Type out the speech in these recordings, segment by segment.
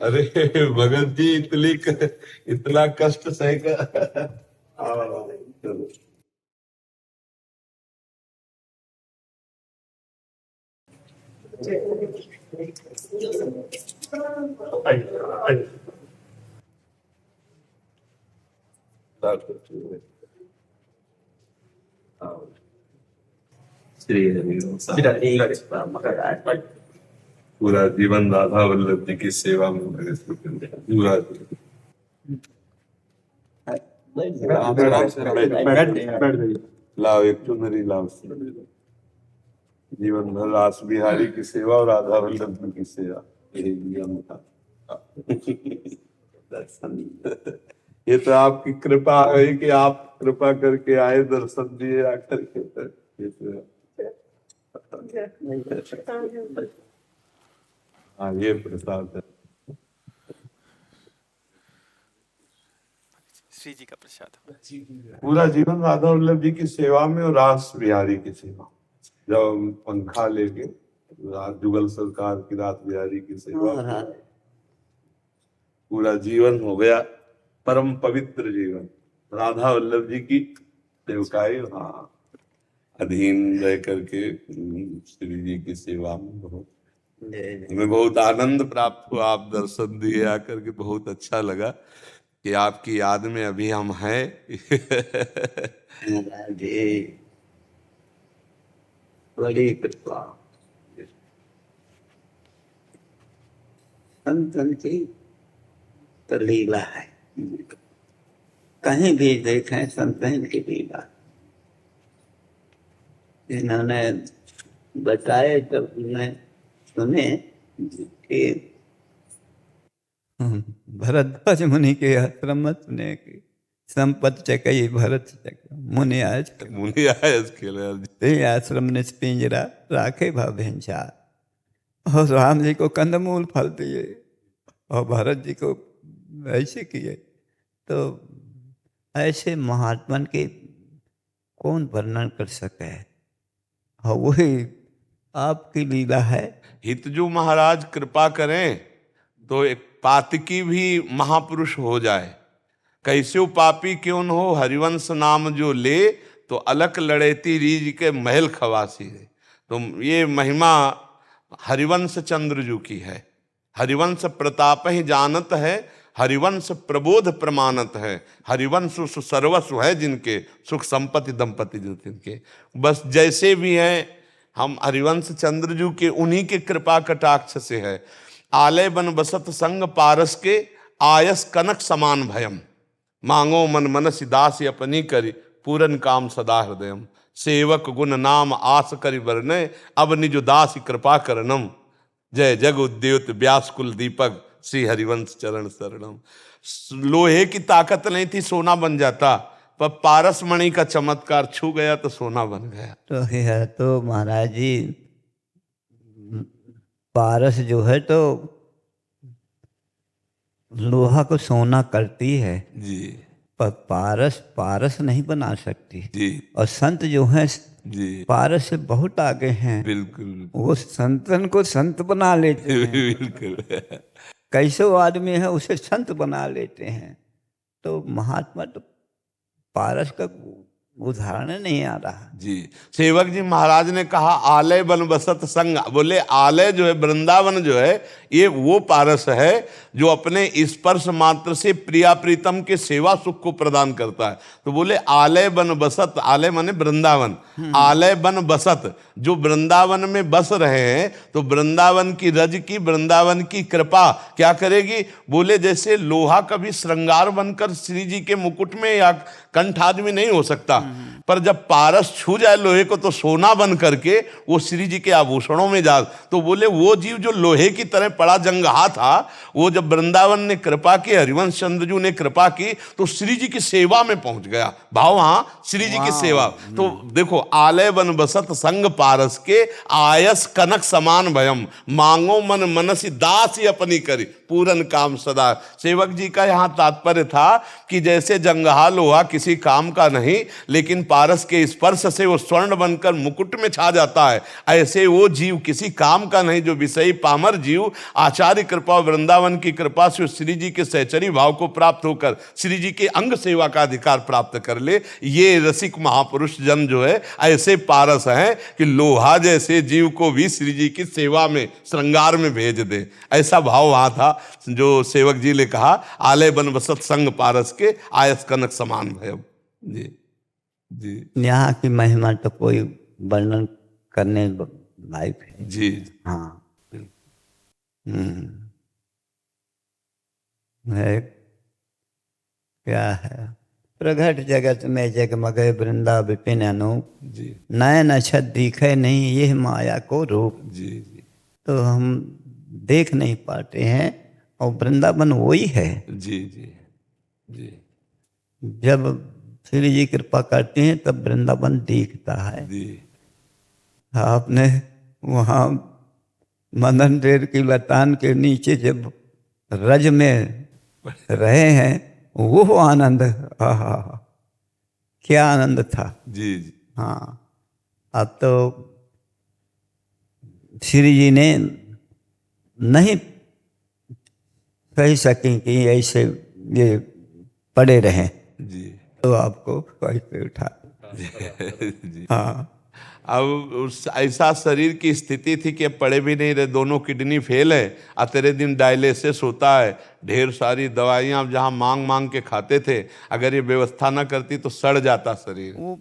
अरे भगत जी इतना कष्ट सह कर चलो। पूरा जीवन राधा वल्लभ जी की सेवा में पूरा लाओ एक चुनरी लाओ। जीवन भर रास बिहारी की सेवा और राधा वल्लभ जी की सेवा, यही नियम था। ये तो आपकी कृपा है कि आप कृपा करके आए, दर्शन दिए आकर के। हाँ ये प्रसाद है, श्री जी का प्रसाद। पूरा जीवन राधा वल्लभ जी की सेवा में और रास बिहारी की सेवा। जब पंखा लेके जुगल सरकार की रात बिहारी की सेवा, पूरा जीवन हो गया परम पवित्र जीवन राधा वल्लभ जी की सेवकाई। हाँ, अधीन रह करके श्री जी की सेवा में हमें बहुत आनंद प्राप्त हुआ। आप दर्शन दिए आकर के बहुत अच्छा लगा कि आपकी याद में अभी हम हैं। बड़ी कृपा संतन की तो लीला है, कहीं भी देखें संतन की लीला। इन्होंने बताए तब मैं सुने कि भरद्वाज मुनि के आश्रम में सुने कि संपत चकई भरत चक मुनि आज मुनि आश्रम ने पिंजरा राखे भेंचा और राम जी को कंदमूल फल दिए और भरत जी को ऐसे किए। तो ऐसे महात्मन के कौन वर्णन कर सके, और वही आपकी लीला है। हितजू महाराज कृपा करें तो एक पातकी भी महापुरुष हो जाए। कैसे पापी क्यों न हो, हरिवंश नाम जो ले तो अलक लड़ेती रीज के महल खवासी है। तो ये महिमा हरिवंश चंद्रजू की है। हरिवंश प्रताप ही जानत है, हरिवंश प्रबोध प्रमाणत है। हरिवंश सर्वस्व है जिनके, सुख संपत्ति दंपति जिनके। बस जैसे भी हैं हम हरिवंश चंद्रजू के, उन्हीं के कृपा कटाक्ष से है। आलय बन बसत संग पारस के, आयस कनक समान भयम। मांगो मन मनसि दास अपनी करी, पूरन काम सदा हृदयम। सेवक गुण नाम आस करि वर्णय, अब निज दास कृपा करनम। जय जग उद्योत व्यास कुल दीपक, श्री हरिवंश चरण शरणम। लोहे की ताकत नहीं थी, सोना बन जाता, पर पारस मणि का चमत्कार छू गया तो सोना बन गया। तो यह तो महाराज जी पारस जो है तो लोहा को सोना करती है जी, पर पारस पारस नहीं बना सकती जी, और संत जो हैं जी, पारस से बहुत आगे हैं। बिल्कुल वो संतन को संत बना लेते हैं। बिल्कुल। कैसो आदमी है उसे संत बना लेते हैं। तो महात्मा तो पारस का उदाहरण नहीं आ रहा। जी, सेवक जी महाराज ने कहा आलय बन बसत संग। बोले आलय जो है, वृंदावन जो है, ये वो पारस है जो अपने स्पर्श मात्र से प्रिया प्रीतम के सेवा सुख को प्रदान करता है। तो बोले आलय बन बसत, आलय माने वृंदावन, आलय बन बसत, जो वृंदावन में बस रहे हैं तो वृंदावन की रज की, वृंदावन की कृपा क्या करेगी। बोले जैसे लोहा कभी श्रृंगार बनकर श्री जी के मुकुट में या कंठ आदि नहीं हो सकता, पर जब पारस छू जाए लोहे को तो सोना बन करके वो श्री जी के आभूषणों में जा। तो बोले वो जीव जो लोहे की तरह पड़ा जंगहा था, वो जब वृंदावन ने कृपा की, हरिवंश चंद्रजू ने कृपा की तो श्री जी की सेवा में पहुंच गया भाव। हाँ, श्री जी की सेवा। तो देखो आलय बन बसत संग पारस के, आयस कनक समान भयम। मांगो मन मनसि दास अपनी करी, पूरन काम सदा। सेवक जी का यहाँ तात्पर्य था कि जैसे जंगहा लोहा किसी काम का नहीं, लेकिन पारस के स्पर्श से वो स्वर्ण बनकर मुकुट में छा जाता है। ऐसे वो जीव किसी काम का नहीं जो विषयी पामर जीव आचार्य कृपा वृंदावन की कृपा से श्री जी के सहचरी भाव को प्राप्त होकर श्री जी के अंग सेवा का अधिकार प्राप्त कर ले। ये रसिक महापुरुष जन जो है ऐसे पारस हैं कि लोहा जैसे जीव को भी श्री जी की सेवा में श्रृंगार में भेज दे। ऐसा भाव वहां था जो सेवक जी ने कहा, आलय बन बसत संग पारस के आयस कनक समान भय। जी जी यहाँ की महिमा तो कोई वर्णन करने लायक है। जी हाँ है क्या है। प्रगट जगत में जगमगे वृंदा विपिन अनूप, जी नयन अछत दिखे नहीं यह माया को रूप। जी जी तो हम देख नहीं पाते हैं और वृंदावन वही है। जी जी जी जब श्री जी कृपा करते हैं तब वृंदावन दिखता है। जी आपने वहाँ मदन देर की लतान के नीचे जब रज में रहे हैं वो आनंद, आहा क्या आनंद था। जी जी हाँ अब तो श्री जी ने नहीं कह सकें कि ऐसे ये पड़े रहें, जी तो आपको कैसे उठा। जी। हाँ अब उस ऐसा शरीर की स्थिति थी कि अब पड़े भी नहीं रहे, दोनों किडनी फेल है, तेरे दिन डायलिसिस होता है, ढेर सारी दवाइयाँ जहाँ मांग मांग के खाते थे, अगर ये व्यवस्था ना करती तो सड़ जाता शरीर। वो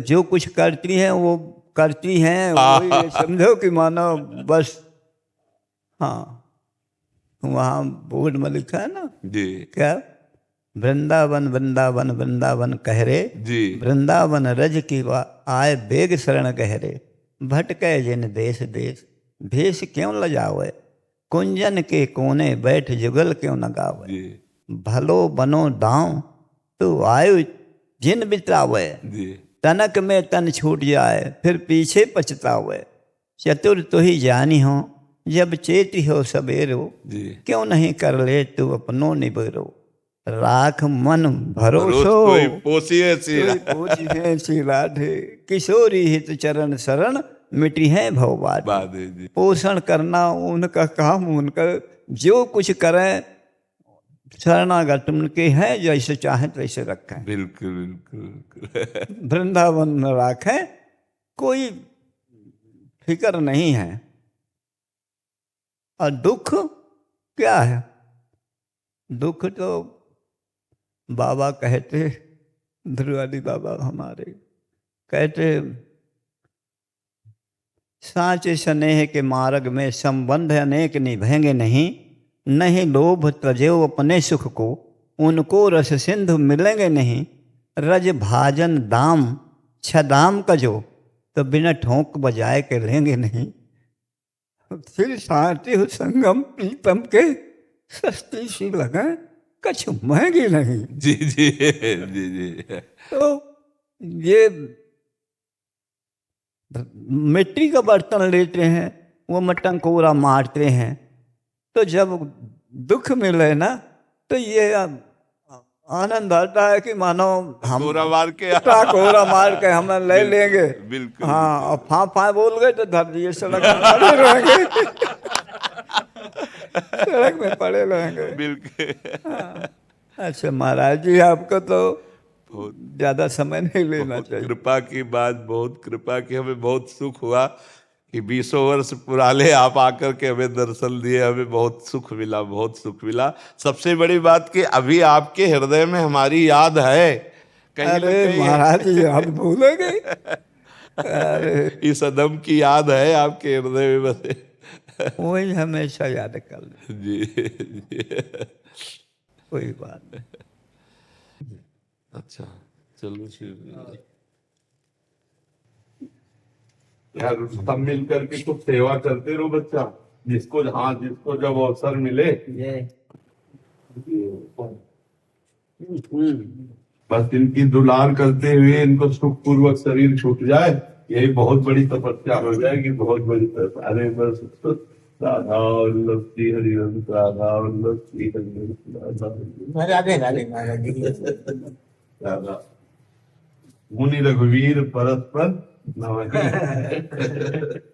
जो कुछ करती हैं वो करती हैं, वही समझो कि मानो बस। हाँ वहाँ बोर्ड में लिखा है ना, जी क्या वृंदावन वृंदावन वृंदावन कह रे, जी वृंदावन रज की आए बेग शरण कह रे, भटके जिन देश देश भेष क्यों लजावे, कुंजन के कोने बैठ जुगल क्यों न गावे, जी भलो बनो दांव तो आयु जिन बितावे, जी तनक में तन छूट जाए फिर पीछे पछतावे, चतुर तो ही जानी हो जब चेती हो सबेरो, जी क्यों नहीं कर ले तू अपनो निबेरो, राख मन भरोसो कोई पोसिए सिरा। पूछे सिराधे, किशोरी हित चरण शरण मिटी है भवबाध। बात है जी। पोषण करना उनका काम, उनका जो कुछ करें शरणागत उनके हैं, जैसे चाहे वैसे रखें, बिल्कुल बिल्कुल बिल्कुल। वृंदावन में रखें, कोई फिक्र नहीं है। और दुख क्या है, दुख तो बाबा कहते, ध्रुवादी बाबा हमारे कहते, साँचे स्नेह के मार्ग में संबंध अनेक निभेंगे नहीं, नहीं लोभ तजेव अपने सुख को, उनको रस सिंधु मिलेंगे नहीं, रज भाजन दाम छदाम का जो, तो बिना ठोंक बजाए के लेंगे नहीं, फिर साथी हो संगम प्रीतम के, सस्ती सी लगे कुछ महंगी नहीं। जी जी जी जी। तो ये मिट्टी का बर्तन लेते हैं, वो मटंकोरा मारते हैं, तो जब दुख मिले ना तो ये आनंद आता है कि मानो हम कोरा मार के कोरा मार के हम ले लेंगे। बिल्कुल। हाँ और फाँ बोल गए तो धर दिए सड़क में पड़े रहेंगे, सड़क में पड़े रहेंगे। बिल्कुल। हाँ। अच्छा महाराज जी, आपको तो बहुत ज्यादा समय नहीं लेना चाहिए। कृपा की बात, बहुत कृपा की, हमें बहुत सुख हुआ कि 20 वर्ष पुराने आप आकर के हमें दर्शन दिए, हमें बहुत सुख मिला, बहुत सुख मिला। सबसे बड़ी बात कि अभी आपके हृदय में हमारी याद है। अरे महाराज जी आप भूलोगे? अरे इस अदम की याद है आपके हृदय में बसे। वही हमेशा याद कर ले। जी जी। कोई बात नहीं। अच्छा चलो फिर यार, सब मिल करके कुछ सेवा करते रहो बच्चा, जिसको जिसको जब अवसर मिले बस इनकी दुलार करते हुए इनको सुखपूर्वक शरीर छूट जाए, यही बहुत बड़ी तपस्या हो जाएगी, बहुत बड़ी तपस्या। अरे बस राधा वल्लभ श्री हरिवंश, राधा वल्लभ श्री हरिवंश, राधा राधे राधे महाराज जी। राधा। मुनि रघुवीर परस्पर नवनीत।